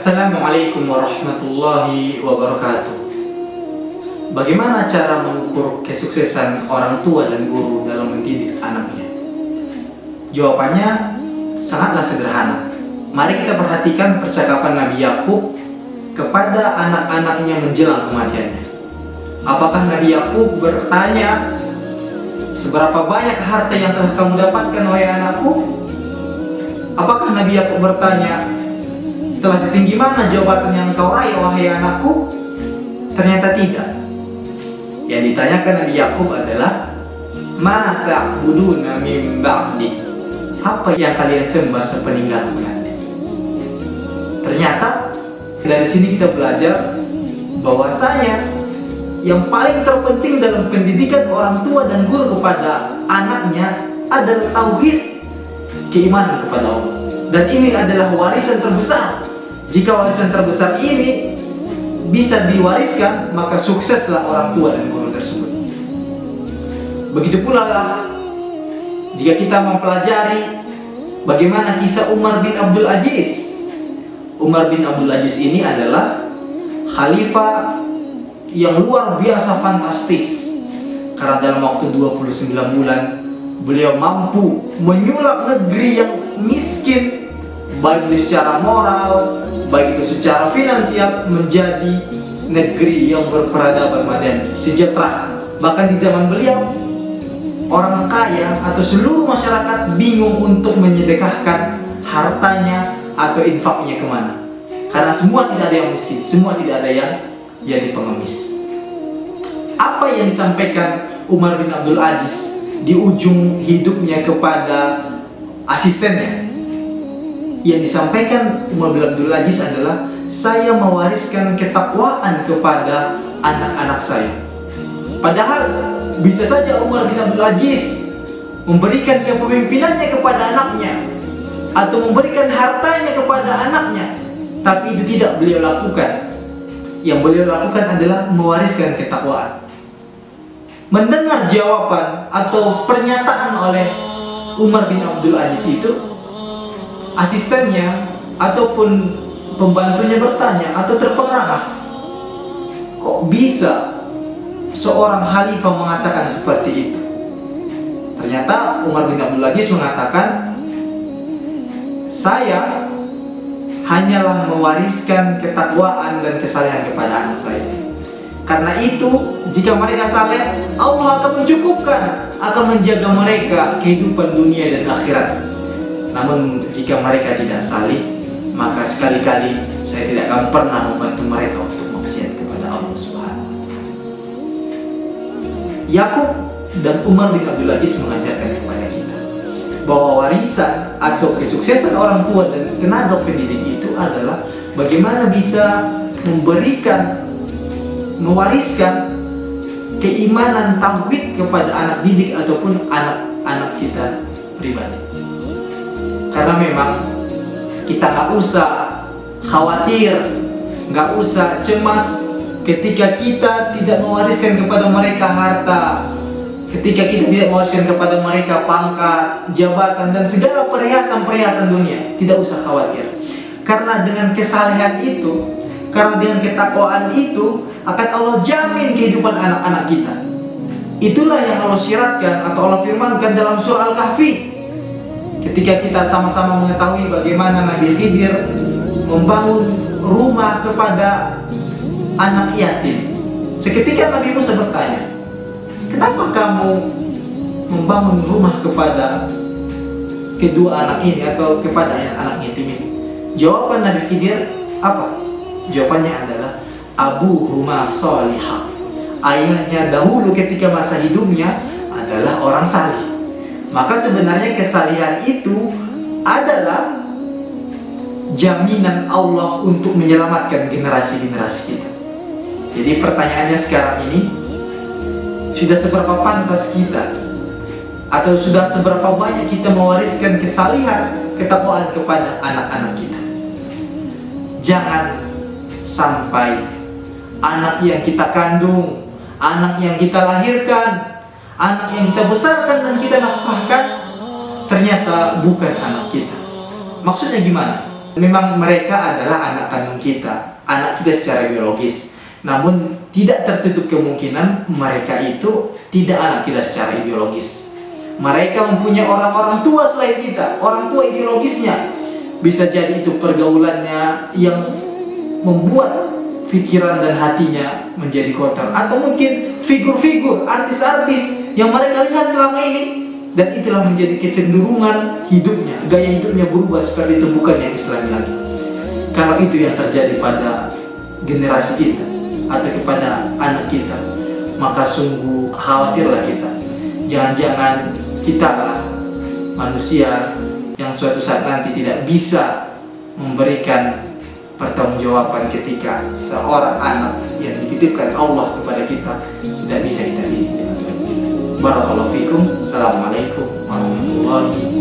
Assalamualaikum warahmatullahi wabarakatuh. Bagaimana cara mengukur kesuksesan orang tua dan guru dalam mendidik anaknya? Jawabannya sangatlah sederhana. Mari kita perhatikan percakapan Nabi Yakub kepada anak-anaknya menjelang kematiannya. Apakah Nabi Yakub bertanya, "Seberapa banyak harta yang telah kamu dapatkan, wahai anakku?" Apakah Nabi Yakub bertanya, "Telah setinggi mana jabatan yang kau raih, wahai anakku?" Ternyata tidak. Yang ditanyakan Nabi Yakub adalah, "Ma ta'buduna min ba'di?" Apa yang kalian sembah sepeninggalku nanti? Ternyata dari sini kita belajar bahwasanya yang paling terpenting dalam pendidikan orang tua dan guru kepada anaknya adalah tauhid, keimanan kepada Allah. Dan ini adalah warisan terbesar. Jika warisan terbesar ini bisa diwariskan, maka sukseslah orang tua dan guru tersebut. Begitu pula jika kita mempelajari bagaimana kisah Umar bin Abdul Aziz. Umar bin Abdul Aziz ini adalah khalifah yang luar biasa fantastis, karena dalam waktu 29 bulan beliau mampu menyulap negeri yang miskin, baik itu secara moral, baik itu secara finansial, menjadi negeri yang berperadaban madani, sejahtera. Bahkan di zaman beliau, orang kaya atau seluruh masyarakat bingung untuk menyedekahkan hartanya atau infaknya kemana, karena semua tidak ada yang miskin, semua tidak ada yang jadi pengemis. Apa yang disampaikan Umar bin Abdul Aziz di ujung hidupnya kepada asistennya? Yang disampaikan Umar bin Abdul Aziz adalah, "Saya mewariskan ketakwaan kepada anak-anak saya." Padahal bisa saja Umar bin Abdul Aziz memberikan kepemimpinannya kepada anaknya atau memberikan hartanya kepada anaknya, tapi itu tidak beliau lakukan. Yang beliau lakukan adalah mewariskan ketakwaan. Mendengar jawaban atau pernyataan oleh Umar bin Abdul Aziz itu, asistennya ataupun pembantunya bertanya atau terperangah, kok bisa seorang khalifah mengatakan seperti itu? Ternyata Umar bin Abdul Aziz mengatakan, "Saya hanyalah mewariskan ketakwaan dan kesalehan kepada anak saya. Karena itu, jika mereka saleh, Allah akan mencukupkan, akan menjaga mereka kehidupan dunia dan akhirat. Namun jika mereka tidak salih, maka sekali-kali saya tidak akan pernah membantu mereka untuk maksiat kepada Allah Subhanahu wa Ta'ala." Yakub dan Umar bin Abdul Aziz mengajarkan kepada kita bahwa warisan atau kesuksesan orang tua dan tenaga pendidik itu adalah bagaimana bisa mewariskan keimanan tauhid kepada anak didik ataupun anak-anak kita pribadi. Karena memang kita nggak usah khawatir, nggak usah cemas ketika kita tidak mewariskan kepada mereka harta, ketika kita tidak mewariskan kepada mereka pangkat, jabatan, dan segala perhiasan-perhiasan dunia. Tidak usah khawatir, karena dengan kesalehan itu, karena dengan ketakwaan itu, akan Allah jamin kehidupan anak-anak kita. Itulah yang Allah syaratkan atau Allah firmankan dalam surah Al-Kahfi. Ketika kita sama-sama mengetahui bagaimana Nabi Khidir membangun rumah kepada anak yatim, seketika Nabi Musa bertanya, "Kenapa kamu membangun rumah kepada kedua anak ini atau kepada anak yatim ini?" Jawaban Nabi Khidir apa? Jawabannya adalah, "Abuhuma sholihah." Ayahnya dahulu ketika masa hidupnya adalah orang saleh. Maka sebenarnya kesalihan itu adalah jaminan Allah untuk menyelamatkan generasi-generasi kita. Jadi pertanyaannya sekarang ini, sudah seberapa pantas kita atau sudah seberapa banyak kita mewariskan kesalihan, ketakwaan kepada anak-anak kita? Jangan sampai anak yang kita kandung, anak yang kita lahirkan, anak yang kita besarkan dan kita nafkahkan, ternyata bukan anak kita. Maksudnya gimana? Memang mereka adalah anak kandung kita, anak kita secara biologis. Namun tidak tertutup kemungkinan mereka itu tidak anak kita secara ideologis. Mereka mempunyai orang-orang tua selain kita, orang tua ideologisnya. Bisa jadi itu pergaulannya yang membuat pikiran dan hatinya menjadi kotor, atau mungkin figur-figur artis-artis yang mereka lihat selama ini, dan itulah menjadi kecenderungan hidupnya, gaya hidupnya berubah seperti itu, bukan yang Islami lagi. Kalau itu yang terjadi pada generasi kita atau kepada anak kita, maka sungguh khawatirlah kita. Jangan-jangan kita lah manusia yang suatu saat nanti tidak bisa memberikan pertanggungjawaban ketika seorang anak yang dititipkan Allah kepada kita tidak bisa kita didik dengan baik. Barakallahu fikum. Assalamualaikum warahmatullahi wabarakatuh.